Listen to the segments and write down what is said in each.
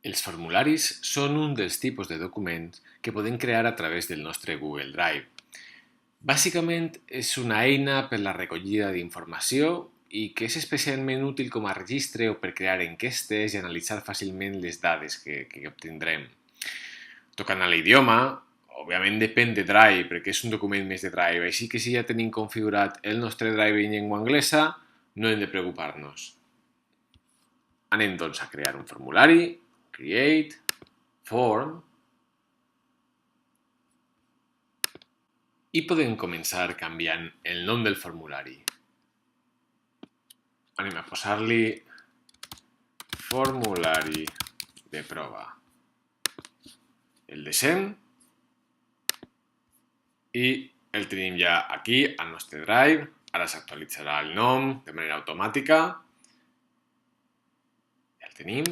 Els formularis són un dels tipus de documents que podem crear a través del nostre Google Drive. Bàsicament és una eina per la recollida d'informació i que és especialment útil com a registre o per crear enquestes i analitzar fàcilment les dades que obtindrem. Tocant a l'idioma, òbviament depèn de Drive, perquè és un document més de Drive, així que si ja tenim configurat el nostre Drive en llengua anglesa, no hem de preocupar-nos. Anem doncs a crear un formulari, Create, Form, i podem començar canviant el nom del formulari. Anem a posar-li formulari de prova. El deixem i el tenim ja aquí al nostre Drive. Ara s'actualitzarà el nom de manera automàtica. Ja el tenim.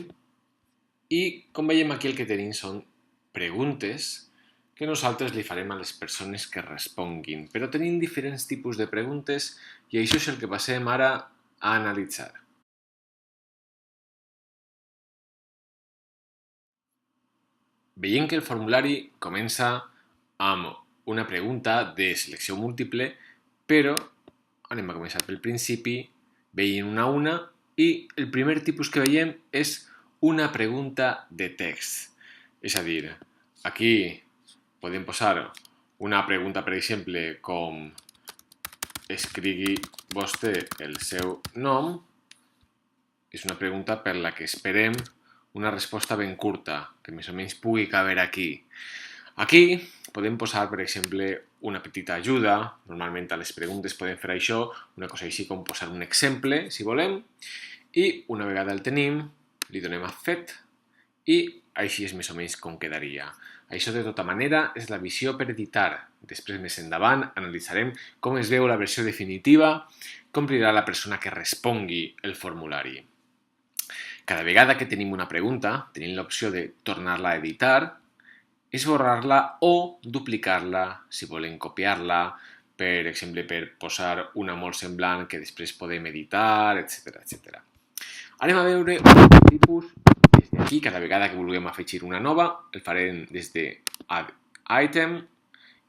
I com veiem aquí el que tenim són preguntes que nosaltres li farem a les persones que responguin. Però tenim diferents tipus de preguntes i això és el que passem ara a analitzar. Veiem que el formulari comença amb una pregunta de selecció múltiple, però anem a començar pel principi, veient una a una, i el primer tipus que veiem és una pregunta de text. És a dir, aquí podem posar una pregunta, per exemple, com escrigui vostè el seu nom. És una pregunta per la que esperem una resposta ben curta, que més o menys pugui caber aquí. Aquí podem posar, per exemple, una petita ajuda. Normalment a les preguntes podem fer això, una cosa així com posar un exemple, si volem, i una vegada el tenim, li donem a Fet i així és més o menys com quedaria. Això de tota manera és la visió per editar. Després més endavant analitzarem com es veu la versió definitiva, com dirà la persona que respongui el formulari. Cada vegada que tenim una pregunta, tenim l'opció de tornar-la a editar, esborrar-la o duplicar-la si volem copiar-la, per exemple, per posar una molt semblant que després podem editar, etc. Anem a veure un tipus des d'aquí. Cada vegada que vulguem afegir una nova, el farem des de Add Item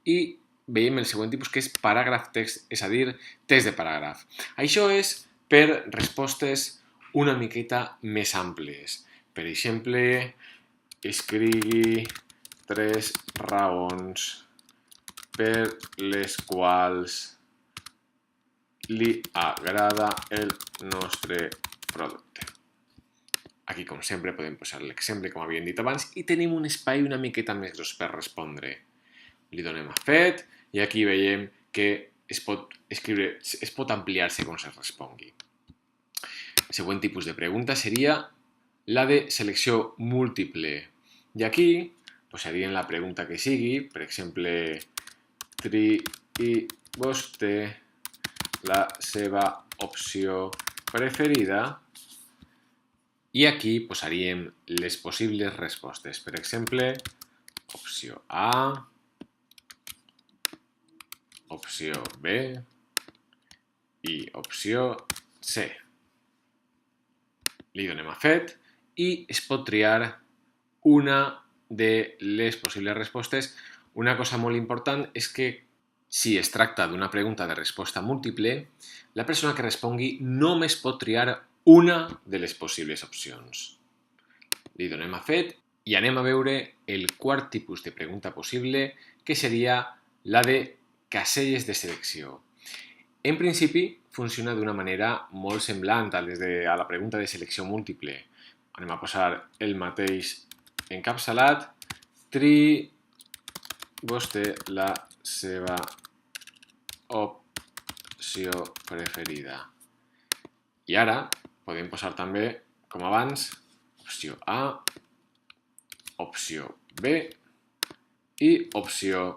i veiem el següent tipus que és paràgraf text, és a dir, text de paràgraf. Això és per respostes una miqueta més àmplies. Per exemple, escrigui 3 raons per les quals li agrada el nostre producte. Aquí, com sempre, podem posar l'exemple, com havíem dit abans, i tenim un espai una miqueta més gros per respondre. Li donem a Fet i aquí veiem que es pot ampliar segons es respongui. El següent tipus de pregunta seria la de selecció múltiple. I aquí posaríem la pregunta que sigui, per exemple, triï vostè la seva opció preferida, i aquí posaríem les possibles respostes. Per exemple, opció A, opció B i opció C. Li donem a Fet i es pot triar una de les possibles respostes. Una cosa molt important és que si es tracta d'una pregunta de resposta múltiple, la persona que respongui només pot triar una de les possibles opcions. Li donem a Fet i anem a veure el quart tipus de pregunta possible, que seria la de caselles de selecció. En principi, funciona d'una manera molt semblant a la pregunta de selecció múltiple. Anem a posar el mateix encapçalat. Triï vostè la seva opció preferida. I ara podem posar també, com abans, opció A, opció B i opció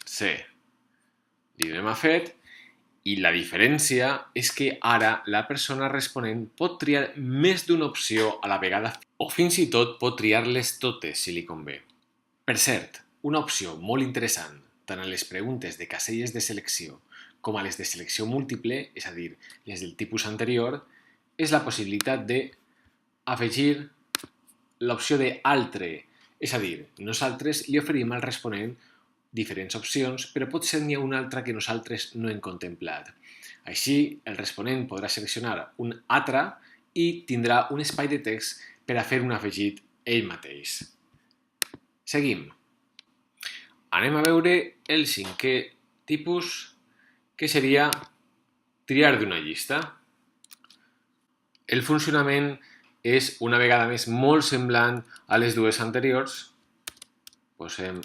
C. Li donem a Fet i la diferència és que ara la persona responent pot triar més d'una opció a la vegada o fins i tot pot triar-les totes si li convé. Per cert, una opció molt interessant tant a les preguntes de caselles de selecció com a les de selecció múltiple, és a dir, les del tipus anterior, és la possibilitat d'afegir l'opció de altre. És a dir, nosaltres li oferim al responent diferents opcions, però potser n'hi ha una altra que nosaltres no hem contemplat. Així, el responent podrà seleccionar un altre i tindrà un espai de text per a fer un afegit ell mateix. Seguim. Anem a veure el cinquè tipus, que seria triar d'una llista. El funcionament és una vegada més molt semblant a les dues anteriors. Posem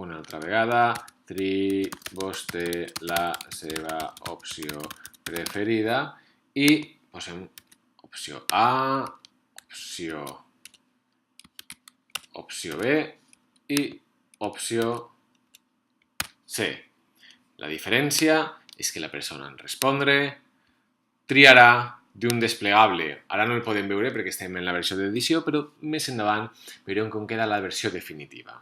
una altra vegada, triï vostè la seva opció preferida i posem opció A, opció B i opció C. La diferència és que la persona en respondre triarà d'un desplegable. Ara no el podem veure perquè estem en la versió d'edició, però més endavant veurem com queda la versió definitiva.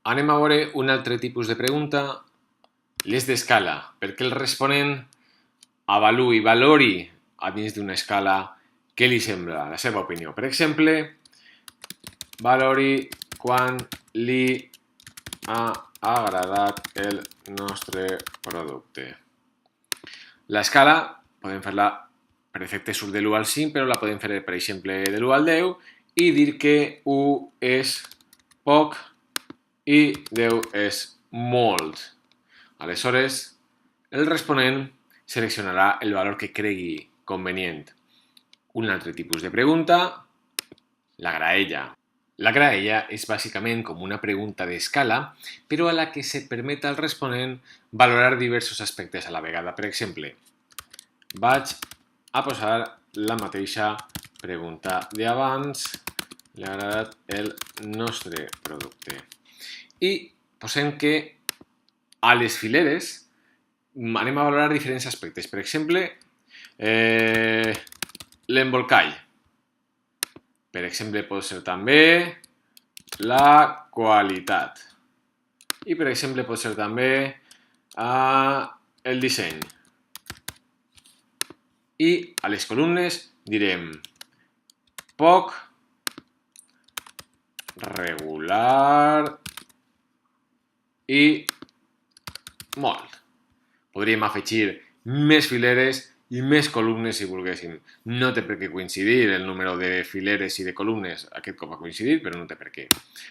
Anem a veure un altre tipus de pregunta, les d'escala, perquè el responent avaluï, valori a dins d'una escala què li sembla, la seva opinió. Per exemple, valori quan li ha agradat el nostre producte. L'escala podem fer-la per defecte surt de l'1 al 5, però la podem fer, per exemple, de l'1 al 10 i dir que 1 és poc i 10 és molt. Aleshores, el responent seleccionarà el valor que cregui convenient. Un altre tipus de pregunta, la graella. La graella és bàsicament com una pregunta d'escala, però a la que se permet al responent valorar diversos aspectes a la vegada. Per exemple, vaig a posar la mateixa pregunta d'abans, li ha agradat el nostre producte. I posem que a les fileres anem a valorar diferents aspectes. Per exemple, l'embolcall. Per exemple, pot ser també la qualitat. I, per exemple, pot ser també el disseny. I a les columnes direm poc, regular i molt. Podríem afegir més fileres i més columnes si volguéssim. No té per què coincidir el número de fileres i de columnes. Aquest cop ha coincidit, però no té per què.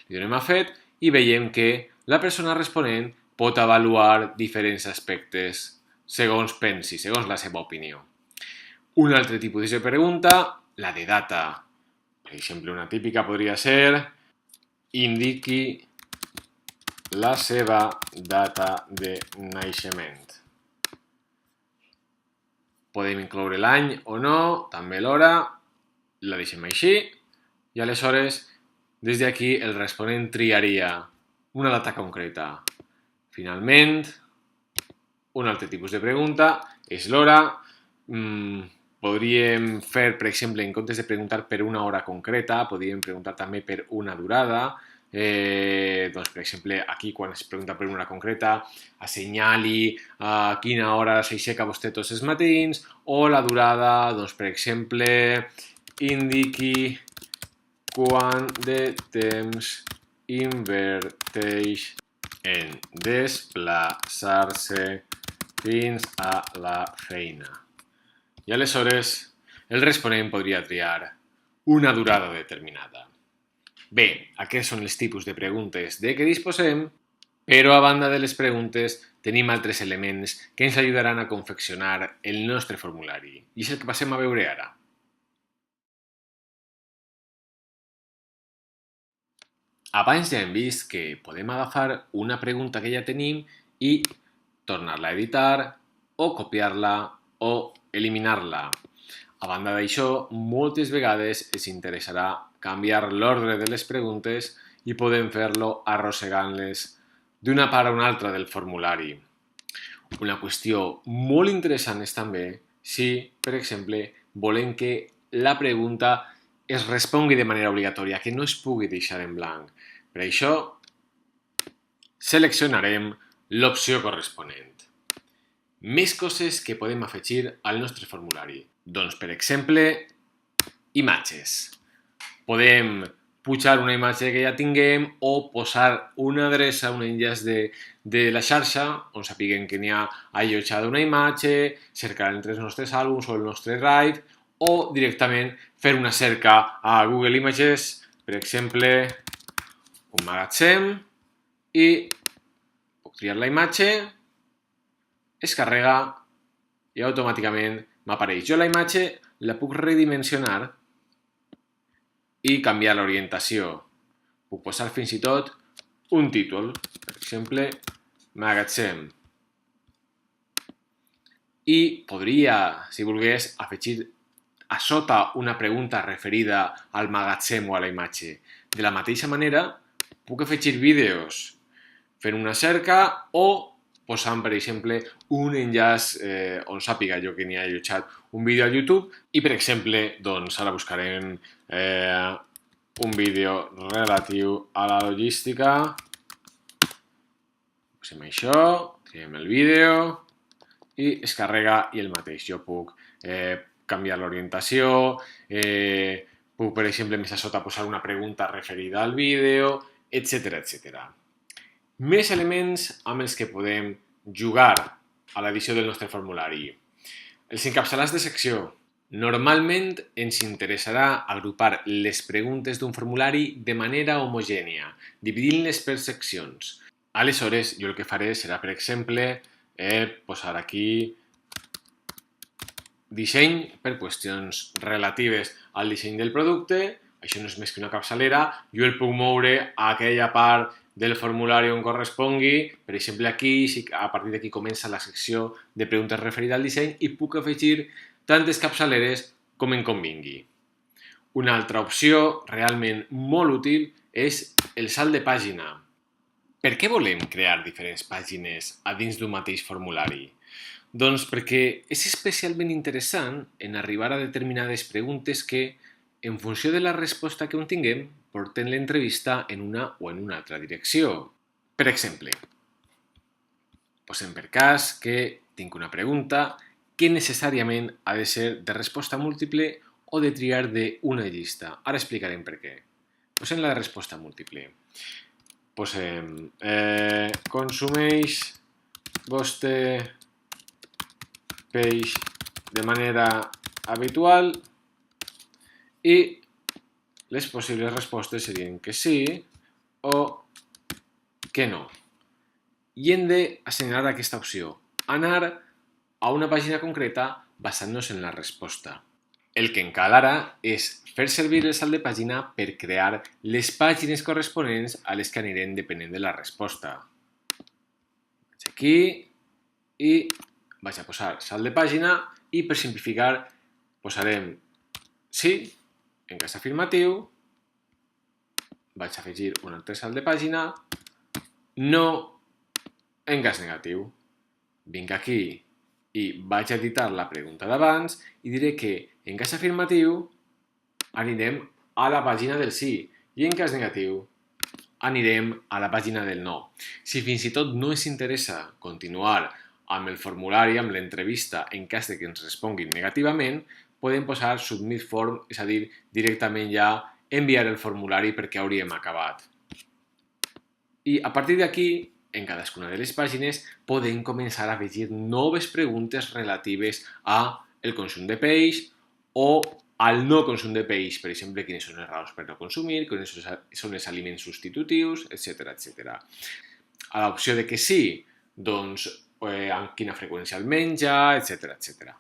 Li donem a fet i veiem que la persona responent pot avaluar diferents aspectes segons pensi, segons la seva opinió. Un altre tipus de pregunta, la de data. Per exemple, una típica podria ser indiqui la seva data de naixement. Podem incloure l'any o no, també l'hora, la deixem així i aleshores des d'aquí el responent triaria una data concreta. Finalment, un altre tipus de pregunta és l'hora. Podríem fer, per exemple, en comptes de preguntar per una hora concreta, podríem preguntar també per una durada. Doncs, per exemple, aquí quan es pregunta per una hora concreta, assenyali a quina hora s'aixeca vostè tots els matins, o la durada, doncs, per exemple, indiqui quant de temps inverteix en desplaçar-se fins a la feina. I aleshores el responent podria triar una durada determinada. Bé, aquests són els tipus de preguntes de què disposem, però a banda de les preguntes tenim altres elements que ens ajudaran a confeccionar el nostre formulari. I és el que passem a veure ara. Abans ja hem vist que podem agafar una pregunta que ja tenim i tornar-la a editar o copiar-la o eliminar-la. A banda d'això, moltes vegades ens interessarà canviar l'ordre de les preguntes i podem fer-lo arrossegant-les d'una part a una altra del formulari. Una qüestió molt interessant és també si, per exemple, volem que la pregunta es respongui de manera obligatòria, que no es pugui deixar en blanc. Per això, seleccionarem l'opció corresponent. Més coses que podem afegir al nostre formulari. Doncs, per exemple, imatges. Podem pujar una imatge que ja tinguem o posar una adreça, un enllaç de la xarxa on sapiguem que n'hi ha allotjada una imatge, cercar entre els nostres àlbums o el nostre Drive o directament fer una cerca a Google Images, per exemple, un magatzem i puc triar la imatge, es carrega i automàticament m'apareix. Jo la imatge la puc redimensionar i canviar l'orientació. Puc posar fins i tot un títol, per exemple, magatzem. I podria, si volgués, afegir a sota una pregunta referida al magatzem o a la imatge. De la mateixa manera, puc afegir vídeos fent una cerca o posant, per exemple, un enllaç on sàpiga jo que n'hi ha allotjat un vídeo a YouTube i, per exemple, doncs ara buscarem un vídeo relatiu a la logística. Posem això, triem el vídeo i es carrega i el mateix. Jo puc canviar l'orientació, puc, per exemple, més a sota posar una pregunta referida al vídeo, etc, etc. Més elements amb els que podem jugar a l'edició del nostre formulari. Els encapçalats de secció. Normalment ens interessarà agrupar les preguntes d'un formulari de manera homogènia, dividint-les per seccions. Aleshores, jo el que faré serà, per exemple, posar aquí disseny per qüestions relatives al disseny del producte. Això no és més que una capçalera. Jo el puc moure a aquella part del formulari on correspongui. Per exemple, aquí, a partir d'aquí comença la secció de preguntes referida al disseny i puc afegir tantes capçaleres com em convingui. Una altra opció realment molt útil és el salt de pàgina. Per què volem crear diferents pàgines a dins d'un mateix formulari? Doncs perquè és especialment interessant en arribar a determinades preguntes que, en funció de la resposta que tinguem, porten l'entrevista en una o en una altra direcció. Per exemple, posem per cas que tinc una pregunta que necessàriament ha de ser de resposta múltiple o de triar d'una llista. Ara explicarem per què. Posem la de resposta múltiple. Posem consumeix vostè peix de manera habitual i les possibles respostes serien que sí o que no. I hem d'assenyalar aquesta opció, anar a una pàgina concreta basant-nos en la resposta. El que en cal ara és fer servir el salt de pàgina per crear les pàgines corresponents a les que anirem depenent de la resposta. Vaig aquí i vaig a posar salt de pàgina i per simplificar posarem sí en cas afirmatiu, vaig a afegir un altre salt de pàgina, no en cas negatiu. Vinc aquí i vaig a editar la pregunta d'abans i diré que en cas afirmatiu anirem a la pàgina del sí i en cas negatiu anirem a la pàgina del no. Si fins i tot no ens interessa continuar amb el formulari, amb l'entrevista, en cas de que ens responguin negativament, podem posar Submit Form, és a dir, directament ja enviar el formulari perquè hauríem acabat. I a partir d'aquí, en cadascuna de les pàgines, podem començar a afegir noves preguntes relatives al consum de peix o al no consum de peix, per exemple, quines són les raons per no consumir, quins són els aliments substitutius, etc, etc. A l'opció de que sí, doncs amb quina freqüència el menja, etc, etc.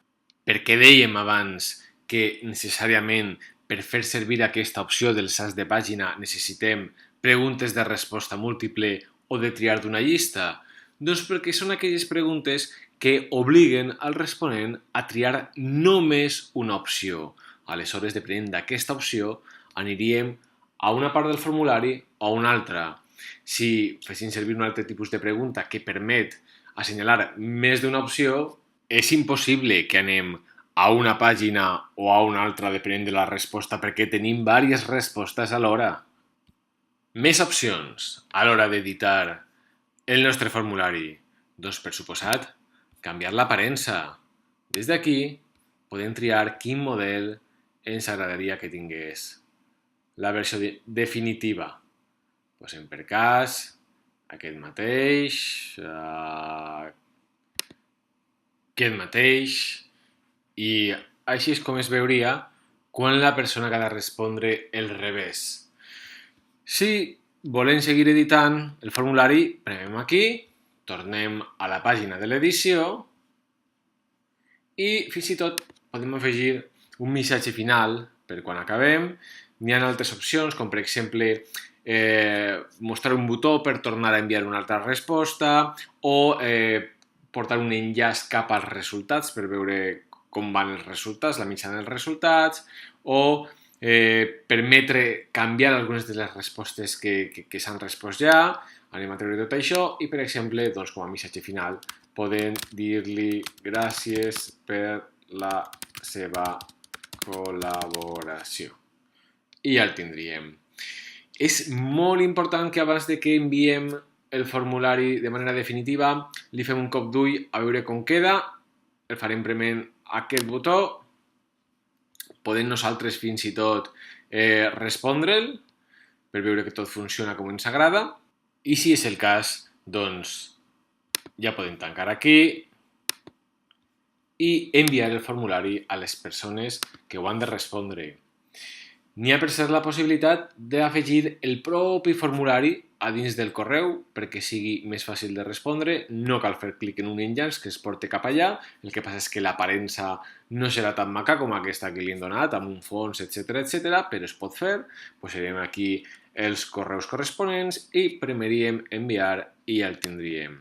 Perquè dèiem abans que necessàriament per fer servir aquesta opció del salt de pàgina necessitem preguntes de resposta múltiple o de triar d'una llista? Doncs perquè són aquelles preguntes que obliguen al responent a triar només una opció. Aleshores, depenent d'aquesta opció, aniríem a una part del formulari o a una altra. Si fessin servir un altre tipus de pregunta que permet assenyalar més d'una opció, és impossible que anem a una pàgina o a una altra depenent de la resposta perquè tenim diverses respostes alhora. Més opcions a l'hora d'editar el nostre formulari. Doncs, per suposat, canviar l'aparença. Des d'aquí podem triar quin model ens agradaria que tingués. la versió definitiva? Posem per cas aquest mateix, i així és com es veuria quan la persona que ha de respondre el revés. Si volem seguir editant el formulari, premem aquí, tornem a la pàgina de l'edició i fins i tot podem afegir un missatge final per quan acabem. N'hi ha altres opcions, com per exemple mostrar un botó per tornar a enviar una altra resposta o portar un enllaç cap als resultats per veure com van els resultats, la mitjana dels resultats, o permetre canviar algunes de les respostes que s'han respost ja. Anem a treure tot això i, per exemple, doncs, com a missatge final, podem dir-li gràcies per la seva col·laboració. I ja el tindríem. És molt important que abans de que enviem el formulari de manera definitiva li fem un cop d'ull a veure com queda. El farem prement aquest botó. Podem nosaltres fins i tot respondre'l per veure que tot funciona com ens agrada. I si és el cas, doncs ja podem tancar aquí i enviar el formulari a les persones que ho han de respondre. N'hi ha per cert la possibilitat d'afegir el propi formulari a dins del correu perquè sigui més fàcil de respondre. No cal fer clic en un enllaç que es porti cap allà. El que passa és que l'aparença no serà tan maca com aquesta que li hem donat, amb un fons, etc, però es pot fer. Posarem aquí els correus corresponents i premeríem enviar i ja el tindríem.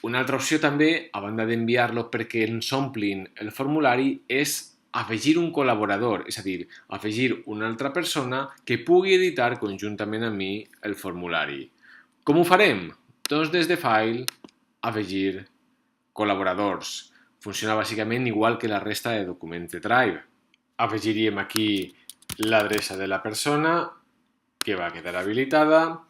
Una altra opció també, a banda d'enviar-lo perquè ens omplin el formulari, és afegir un col·laborador, és a dir, afegir una altra persona que pugui editar conjuntament amb mi el formulari. Com ho farem? Doncs des de File, afegir col·laboradors. Funciona bàsicament igual que la resta de documents de Drive. Afegiríem aquí l'adreça de la persona, que va quedar habilitada.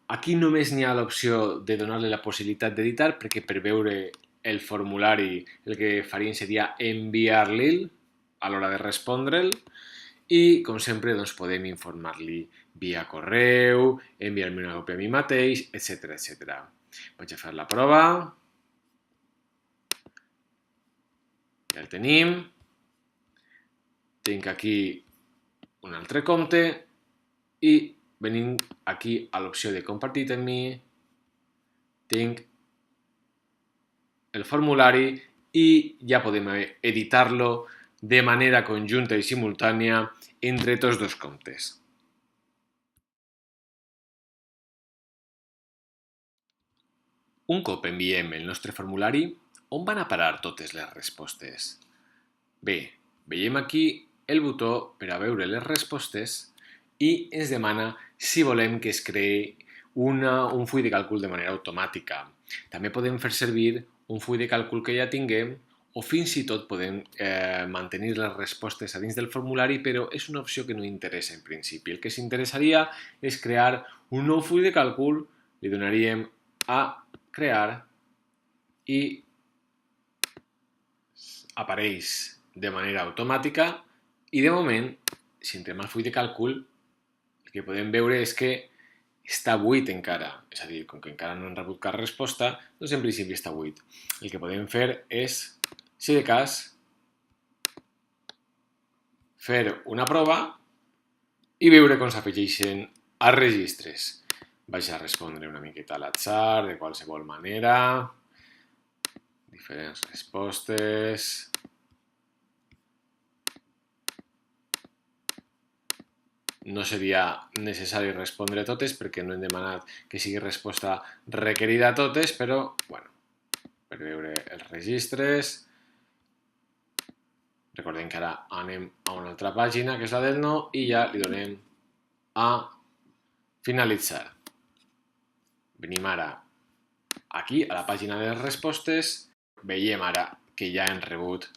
Aquí només n'hi ha l'opció de donar-li la possibilitat d'editar, perquè per veure el formulari el que faríem seria enviar-li'l a l'hora de respondre'l i, com sempre, doncs, podem informar-li via correu, enviar-me una còpia a mi mateix, etc. Vaig a fer la prova. Ja el tenim. Tinc aquí un altre compte i venim aquí a l'opció de compartir amb mi. Tinc el formulari i ja podem editar-lo de manera conjunta i simultània entre tots dos comptes. Un cop enviem el nostre formulari, on van a parar totes les respostes? Bé, veiem aquí el botó per a veure les respostes i ens demana si volem que es creï un full de càlcul de manera automàtica. També podem fer servir un full de càlcul que ja tinguem o fins i tot podem mantenir les respostes a dins del formulari, però és una opció que no interessa en principi. El que s'interessaria és crear un nou full de càlcul, li donaríem a crear i apareix de manera automàtica i de moment, si entrem al full de càlcul, el que podem veure és que està buit encara, és a dir, com que encara no hem rebut cap resposta, doncs en principi està buit. El que podem fer és, si de cas, fer una prova i veure com s'afegeixen als registres. Vaig a respondre una miqueta a l'atzar, de qualsevol manera. Diferents respostes. No seria necessari respondre a totes perquè no hem demanat que sigui resposta requerida a totes, però, bueno, per veure els registres. Recordem que ara anem a una altra pàgina, que és la del no, i ja li donem a finalitzar. Venim ara aquí, a la pàgina de les respostes. Veiem ara que ja hem rebut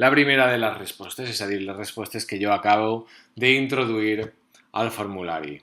la primera de les respostes, és a dir, les respostes que jo acabo d'introduir al formulari.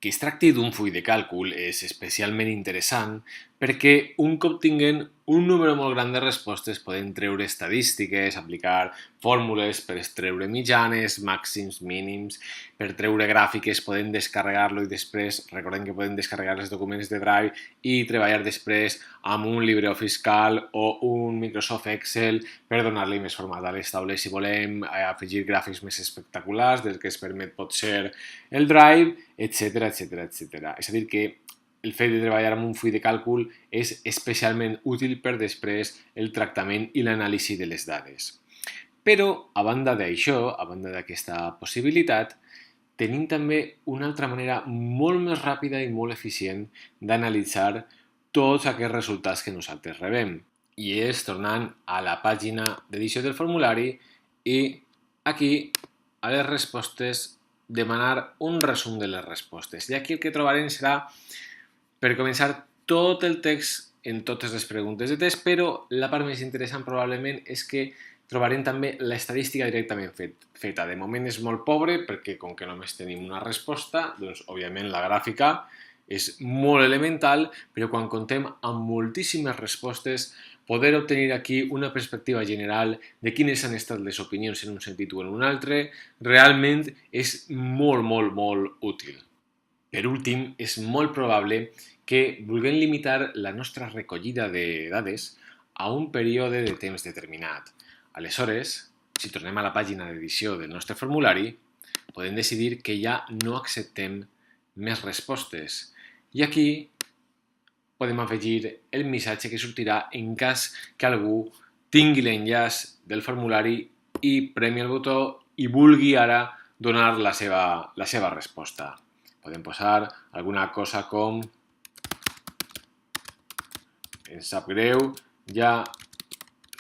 Que es tracti d'un full de càlcul és especialment interessant perquè un cop tinguem un número molt gran de respostes podem treure estadístiques, aplicar fórmules per treure mitjanes, màxims, mínims, per treure gràfiques podem descarregar-lo i després, recordem que podem descarregar els documents de Drive i treballar després amb un LibreOffice Calc o un Microsoft Excel per donar-li més format a les taules si volem afegir gràfics més espectaculars del que es permet potser el Drive, etc etc etc. És a dir que el fet de treballar amb un full de càlcul és especialment útil per després el tractament i l'anàlisi de les dades. Però, a banda d'això, a banda d'aquesta possibilitat, tenim també una altra manera molt més ràpida i molt eficient d'analitzar tots aquests resultats que nosaltres rebem. I és tornant a la pàgina d'edició del formulari i aquí, a les respostes, demanar un resum de les respostes. I aquí el que trobarem serà, per començar, tot el text en totes les preguntes de test, però la part més interessant probablement és que trobarem també l'estadística directament feta. De moment és molt pobre perquè com que només tenim una resposta, doncs òbviament la gràfica és molt elemental, però quan contem amb moltíssimes respostes poder obtenir aquí una perspectiva general de quines han estat les opinions en un sentit o en un altre realment és molt, molt, molt útil. Per últim, és molt probable que vulguem limitar la nostra recollida de dades a un període de temps determinat. Aleshores, si tornem a la pàgina d'edició del nostre formulari, podem decidir que ja no acceptem més respostes. I aquí podem afegir el missatge que sortirà en cas que algú tingui l'enllaç del formulari i premi el botó i vulgui ara donar la seva resposta. Podem posar alguna cosa com ens sap greu, ja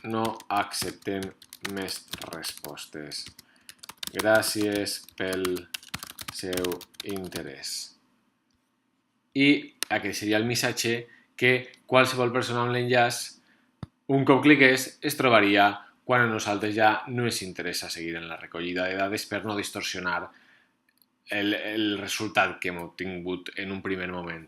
no acceptem més respostes. Gràcies pel seu interès. I aquest seria el missatge que qualsevol persona amb l'enllaç, un cop cliqués, es trobaria quan a nosaltres ja no ens interessa seguir en la recollida de dades per no distorsionar el resultat que hem obtingut en un primer moment.